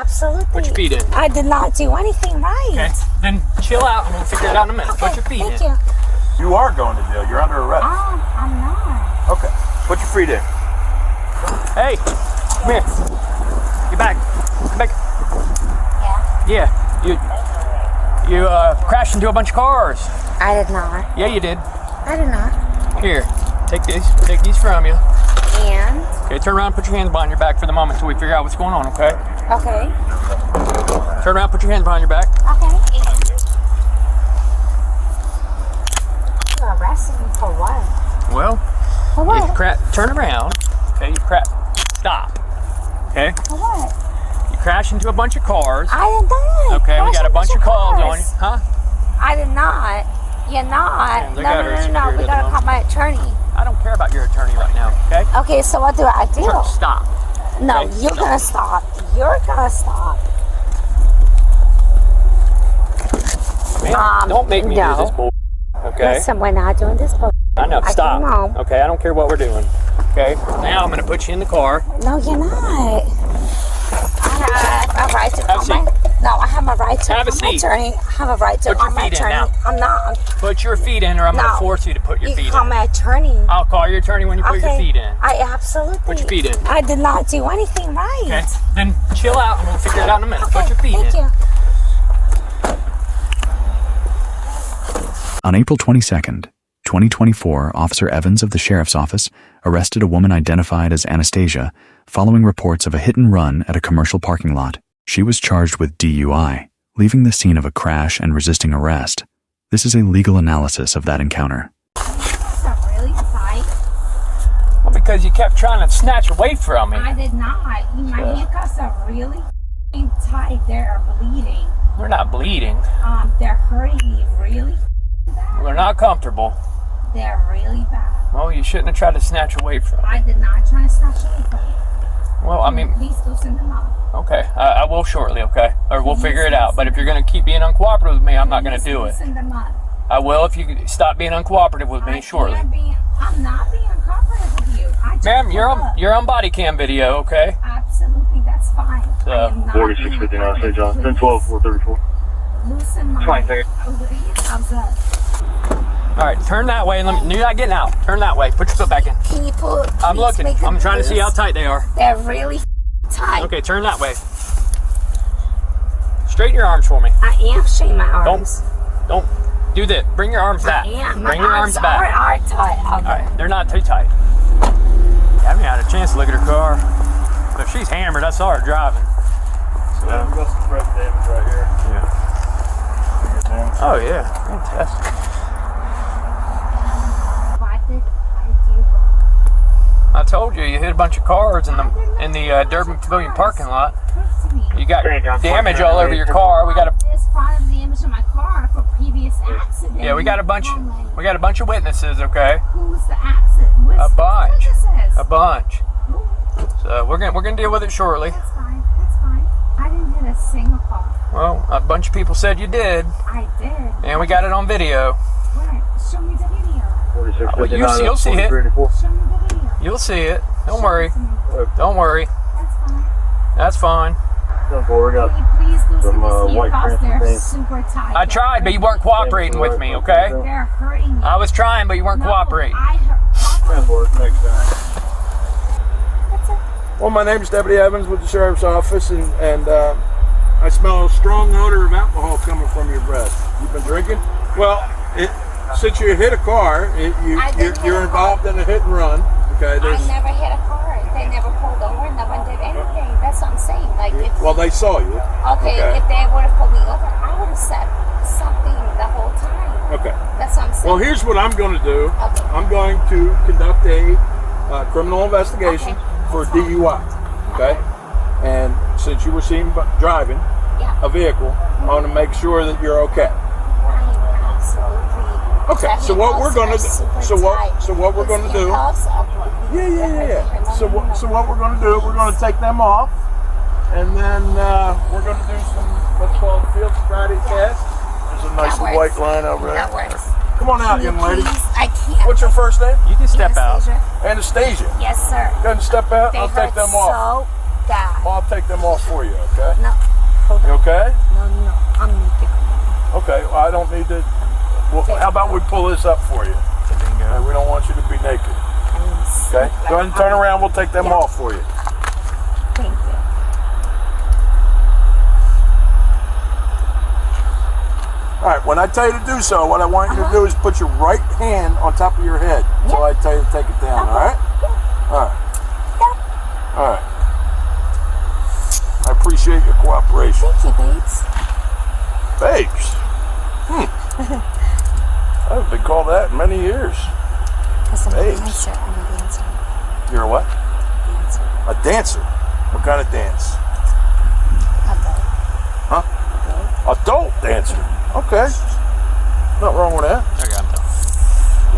absolutely. Put your feet in. I did not do anything right. Okay. Then chill out and we'll figure it out in a minute. Okay, Put your feet thank in. you. You are going to jail. You're under arrest. I'm not. Okay. Put your feet in. Hey, come here. Get back. Come back. Yeah. Yeah. You crashed into a bunch of cars. I did not. Yeah, you did. I did not. Here, take these from you. And? Okay, turn around, put your hands behind your back for the moment until we figure out what's going on, okay? Okay. Turn around, put your hands behind your back. Okay. And? You're arresting me for what? Well, For what? turn around. Okay, stop. Okay? For what? You crashed into a bunch of cars. I did not. Okay, we got a bunch of calls on you. Huh? I did not. You're not. They No. We gotta call my attorney. I don't care about your attorney right now, okay? Okay, so what do I do? Stop. No, Okay, you're gonna stop. You're gonna stop. Man, don't make me no. do this bull. Okay? Listen, we're not doing this. I know. Stop. know. Okay, I don't care what we're doing. Okay? Now I'm gonna put you in the car. No, you're not. I have a right to call my. No, I have a right to call my attorney. I have a right to call my attorney. I'm not. Put your feet in, or I'm gonna force you to put your feet in. You call my attorney. I'll call your attorney when you put your feet in. I absolutely. Put your feet in. I did not do anything right. Okay? Then chill out and we'll figure it out in a minute. Okay, Put your feet in. Thank you. On April 22nd, 2024, Officer Evans of the Sheriff's Office arrested a woman identified as Anastasia following reports of a hit-and-run at a commercial parking lot. She was charged with DUI, leaving the scene of a crash and resisting arrest. This is a legal analysis of that encounter. Is that really tight? Well, because you kept trying to snatch away from me. I did not. My handcuffs are really tight. They're bleeding. We're not bleeding. They're hurting me really bad. We're not comfortable. They're really bad. Well, you shouldn't have tried to snatch away from me. I did not try to snatch away from you. Well, I mean... Please loosen them up. Okay, I will shortly, okay? Or we'll figure it out. But if you're going to keep being uncooperative with me, I'm not going to do it. Loosen them up. I will if you stop being uncooperative with me shortly. I'm not being uncooperative with you. Ma'am, you're on Bodycam video, okay? Absolutely, that's fine. So, 4659, St. John, 1012, 434. Loosen my... Fine, thank you. How's that? all right, turn that way and you're not getting out. Turn that way. Put your foot back in. Can you put... I'm looking. I'm trying to see how tight they are. They're really tight. Okay, turn that way. Straighten your arms for me. I am straightening my arms. Don't do that. Bring your arms back. I am. Bring your arms back. Are tight. Okay. All right, they're not too tight. I haven't had a chance to look at her car. But she's hammered. I saw her driving. So, We've got some breath damage right here. yeah. Oh yeah, fantastic. What did I do? I told you hit a bunch of cars in the Durban Pavilion parking lot. You got damage all over your car. We got There's part of the damage on my car for previous accident. we got a bunch of witnesses. Okay, Who's the accident? a bunch, Witnesses? a bunch. So we're gonna deal with it shortly. That's fine. That's fine. I didn't hit a single car. Well, a bunch of people said you did, I did. and we got it on video. Where? Show me the video. 4659, you'll see it. 4384. Show me the video. You'll see it. Don't Show worry. it to me. Don't worry. That's fine. That's fine. We got Can you please loosen some, these white handcuffs? They're things. super tight. I tried, but you weren't cooperating with me. Okay. They're hurting me. I was trying, but you weren't No, cooperating. transport next time. That's it. Well, my name's Deputy Evans with the Sheriff's Office, and I smell a strong odor of alcohol coming from your breath. You've been drinking? Well, since you hit a car, you're involved in a hit and run. Okay, I never hit a car. They never pulled over. No one did anything. That's what I'm saying. Like, if, well, they saw you. okay, if they would have pulled me over, I would have said something the whole time. Okay. That's what I'm saying. Well, here's what I'm going to do. Okay. I'm going to conduct a criminal investigation for DUI. Okay. And since you were seen driving a vehicle, I want to make sure that you're okay. Absolutely. Okay. So what we're going to do? So what we're going to do? Yeah. So what we're going to do? We're going to take them off, and then we're going to do some what's called field sobriety test. There's a nice white line over there. That works. Come on out, young lady. I can't. What's your first name? You can step out. Anastasia. Yes, sir. Go ahead and step out. They I'll hurt take them off. so bad. I'll take them off for you, okay? No. Hold You on. okay? No. I'm naked. Okay, well, I don't need to. Well, how about we pull this up for you? And we don't want you to be naked. Okay? Go ahead and turn around. We'll take them off for you. Thank you. All right, when I tell you to do so, what I want you to do is put your right hand on top of your head until I tell you to take it down, all right? All right. All right. I appreciate your cooperation. Thank you, babes. Babes? I haven't been called that in many years. Because I'm a Babes. dancer. I'm a dancer. You're a what? Dancer. A dancer? What kind of dance? Adult. Huh? Adult dancer. Okay. Nothing wrong with that. Okay, I'm done.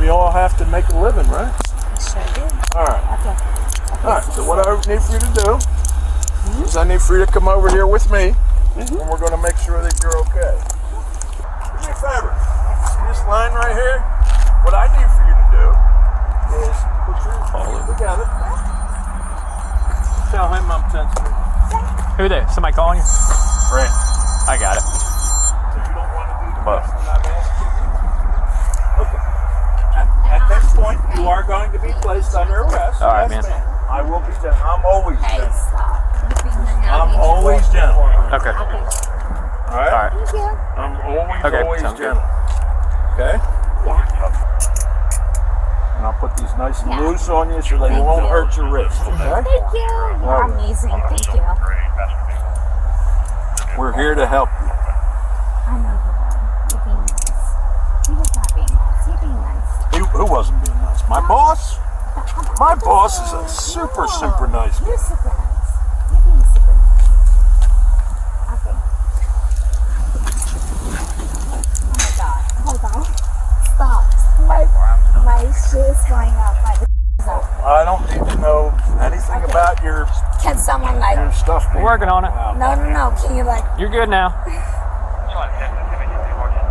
We all have to make a living, right? I sure do. All right. Okay. All right. So what I need for you to do is I need for you to come over here with me, and we're going to make sure that you're okay. Do me a favor. See this line right here? What I need for you to do is put your hands together. Tell him I'm sensitive. Who there? Somebody calling you? Brent. I got it. If you don't want to do the question I've asked you. Okay. At this point, you are going to be placed under arrest. All right, Yes, man. ma'am. I will be gentle. I'm always Hey, gentle. stop. You're being I'm unhappy. always gentle. Okay. Okay. All right? All right. Thank you. I'm always, Okay, always sounds good. gentle. Okay? Yeah. And I'll put these nice and Yeah. loose on you so they Thank won't you. hurt your wrist. Okay? Thank you. You're All right. amazing. Thank you. We're here to help you. I know you are. You're being nice. He was not being nice. You're being nice. Who wasn't being nice? My boss? My boss is a super, super nice guy. You're super nice. You're being super nice. Okay. Oh my god. Hold on. Stop. My shit is flying up. My is up. I don't need to know anything Okay. about your Can someone like... stuff. We're working on it. No. Can you like... You're good now.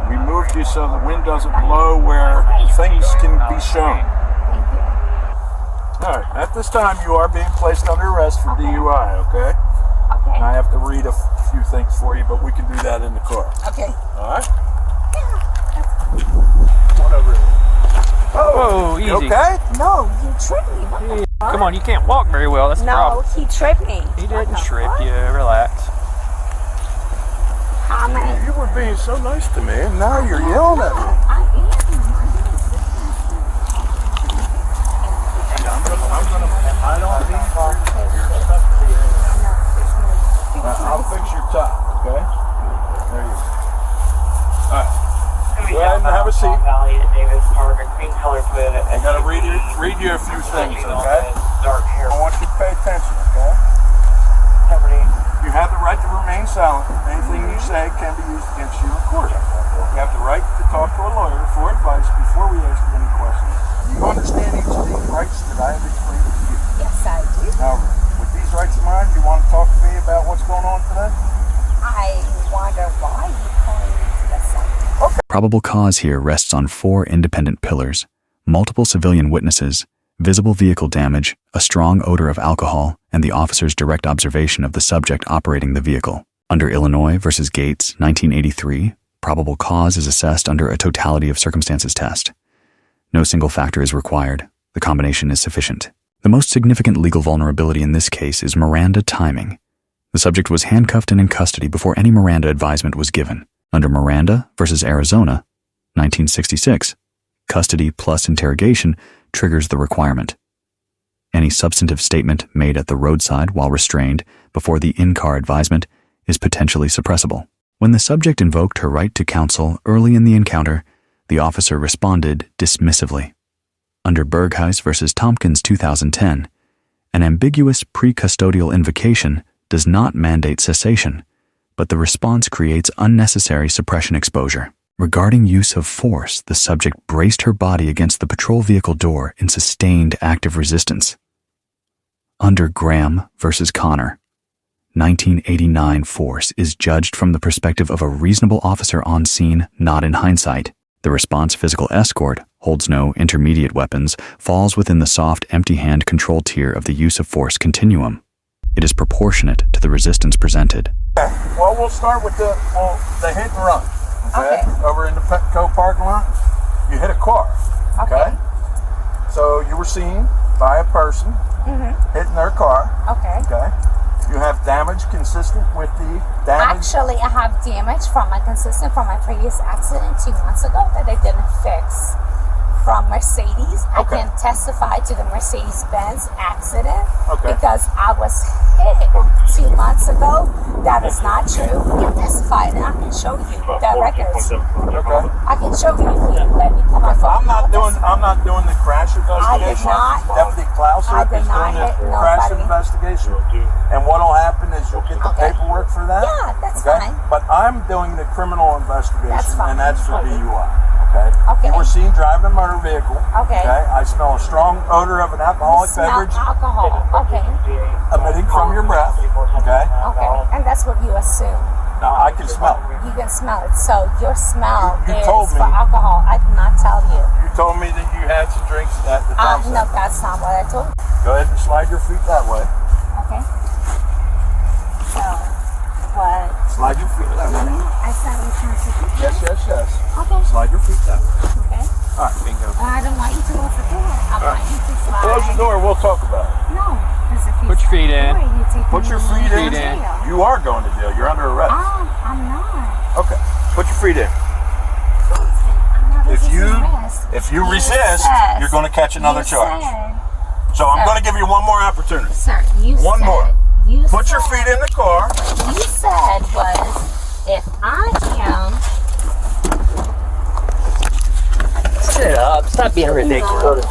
We moved you so the wind doesn't blow where things can be shown. Thank you. All right. At this time, you are being placed under arrest for DUI, okay? Okay. And I have to read a few things for you, but we can do that in the car. Okay. All right? Come on over here. Whoa, You easy. okay? No, you tripped me. What the Come on, you can't walk very well. That's the No, problem. he tripped me. He What didn't the trip fuck? you. Relax. How many? You were being so nice to me, and now you're yelling at me. I am. I don't need your stuff to be here. I'll fix your top, okay? There you go. All right. Go ahead and have a seat. Valley at Davis Park, a cream colored hood. I gotta read you a few things, okay? Dark hair. I want you to pay attention, okay? Company. You have the right to remain silent. Anything you say can be used against you in court. You have the right to talk to a lawyer for advice before we ask you any questions. Do you understand each of these rights that I have explained to you? Yes, I do. Now, with these rights in mind, you want to talk to me about what's going on today? I wonder why you calling me to the site. Probable cause here rests on 4 independent pillars: multiple civilian witnesses, visible vehicle damage, a strong odor of alcohol, and the officer's direct observation of the subject operating the vehicle. Under Illinois versus Gates, 1983, probable cause is assessed under a totality of circumstances test. No single factor is required. The combination is sufficient. The most significant legal vulnerability in this case is Miranda timing. The subject was handcuffed and in custody before any Miranda advisement was given. Under Miranda versus Arizona, 1966, custody plus interrogation triggers the requirement. Any substantive statement made at the roadside while restrained before the in-car advisement is potentially suppressible. When the subject invoked her right to counsel early in the encounter, the officer responded dismissively. Under Berghuis versus Tompkins 2010, an ambiguous pre-custodial invocation does not mandate cessation, but the response creates unnecessary suppression exposure. Regarding use of force, the subject braced her body against the patrol vehicle door in sustained active resistance. Under Graham versus Connor, 1989 force is judged from the perspective of a reasonable officer on scene, not in hindsight. The response physical escort holds no intermediate weapons, falls within the soft, empty-hand control tier of the use of force continuum. It is proportionate to the resistance presented. Okay. Well, we'll start with the hit and run. Okay. Over in the Petco parking lot, you hit a car. Okay. So you were seen by a person hitting their car. Okay. Okay. You have damage consistent with the damage. Actually, I have damage from my previous accident 2 months ago that they didn't fix from Mercedes. I Okay. can testify to the Mercedes-Benz accident Okay. because I was hit 2 months ago. That is not true. I can testify and I can show you the records. Okay. I can show you if you let me come on. I'm not doing the crash investigation. not. Deputy Klauser I did is not doing hit the crash nobody. investigation. And what'll happen is you'll get the Okay. paperwork for that. Yeah, that's okay? fine. But I'm doing the criminal investigation, That's fine. and that's for DUI. Okay. Okay. You were seen driving a motor vehicle. Okay. I smell a strong odor of an alcoholic Smell beverage alcohol. Okay. emitting from your breath. Okay. Okay. And that's what you assume. Now I can smell it. You can smell it. So your smell You is told for me. alcohol. I did not tell you. You told me that you had some drinks at the time. No, that's not what I told you. Go ahead and slide your feet that way. Okay. So, what? Slide your feet that way. I said we can't take it. Yes. Okay. Slide your feet that way. Okay. All right. Bingo. I don't want you to close the door. I want you to slide. Close the door. We'll talk about it. No. Because if you Put your feet in. slide the door, you take Put your me feet to in. jail. You are going to jail. You're under arrest. I'm not. Okay. Put your feet in. I'm not If you resist, said- you're going to catch another you charge. said- So I'm going to give you one more opportunity. Sir, you One said, more. You Put your said- feet in the car. You said was if I am Sit up. Stop being ridiculous.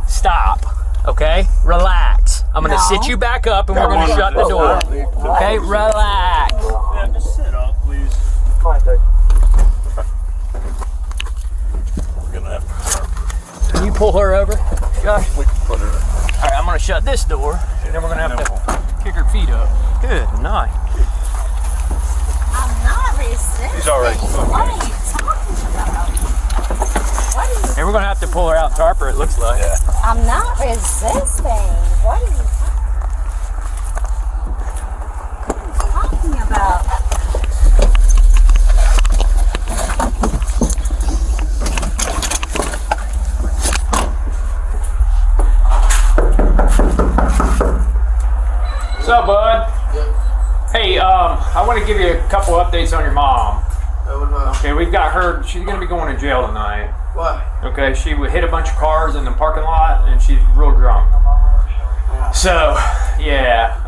Stop. Okay? Relax. I'm going to No. sit you back up and we're going to shut the door. Okay? Relax. Yeah, just sit up, please. We're going to have to Can you pull her over, Josh? we can put her in. All right, I'm going to shut this door and then we're going to have to kick her feet up. Good night. I'm not resisting. He's already smoking. What are you talking about? What are you And we're going to have to pull her out and tarp her, it looks like. Yeah. I'm not resisting. What are you talking about? What's up, bud? Hey, I want to give you a couple updates on your mom. Okay, we've got her. She's going to be going to jail tonight. Why? Okay, she would hit a bunch of cars in the parking lot, and she's real drunk. So, yeah.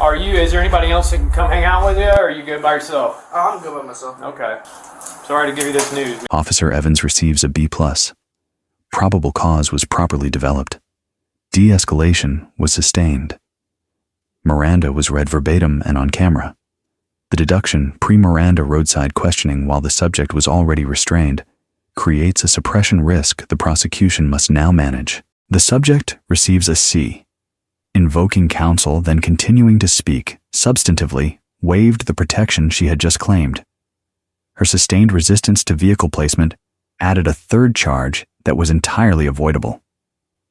Is there anybody else that can come hang out with you, or are you good by yourself? Oh, I'm good by myself. Okay. Sorry to give you this news. Officer Evans receives a B+. Probable cause was properly developed. De-escalation was sustained. Miranda was read verbatim and on camera. The deduction pre-Miranda roadside questioning while the subject was already restrained creates a suppression risk the prosecution must now manage. The subject receives a C. Invoking counsel, then continuing to speak, substantively, waived the protection she had just claimed. Her sustained resistance to vehicle placement added a third charge that was entirely avoidable.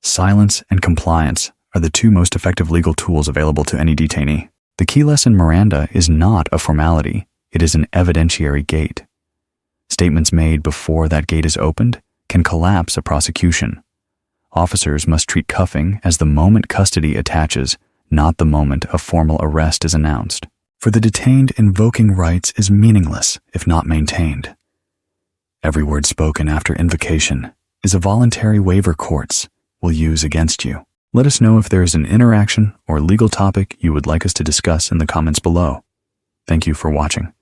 Silence and compliance are the two most effective legal tools available to any detainee. The key lesson Miranda is not a formality, it is an evidentiary gate. Statements made before that gate is opened can collapse a prosecution. Officers must treat cuffing as the moment custody attaches, not the moment a formal arrest is announced. For the detained, invoking rights is meaningless if not maintained. Every word spoken after invocation is a voluntary waiver courts will use against you. Let us know if there is an interaction or legal topic you would like us to discuss in the comments below. Thank you for watching.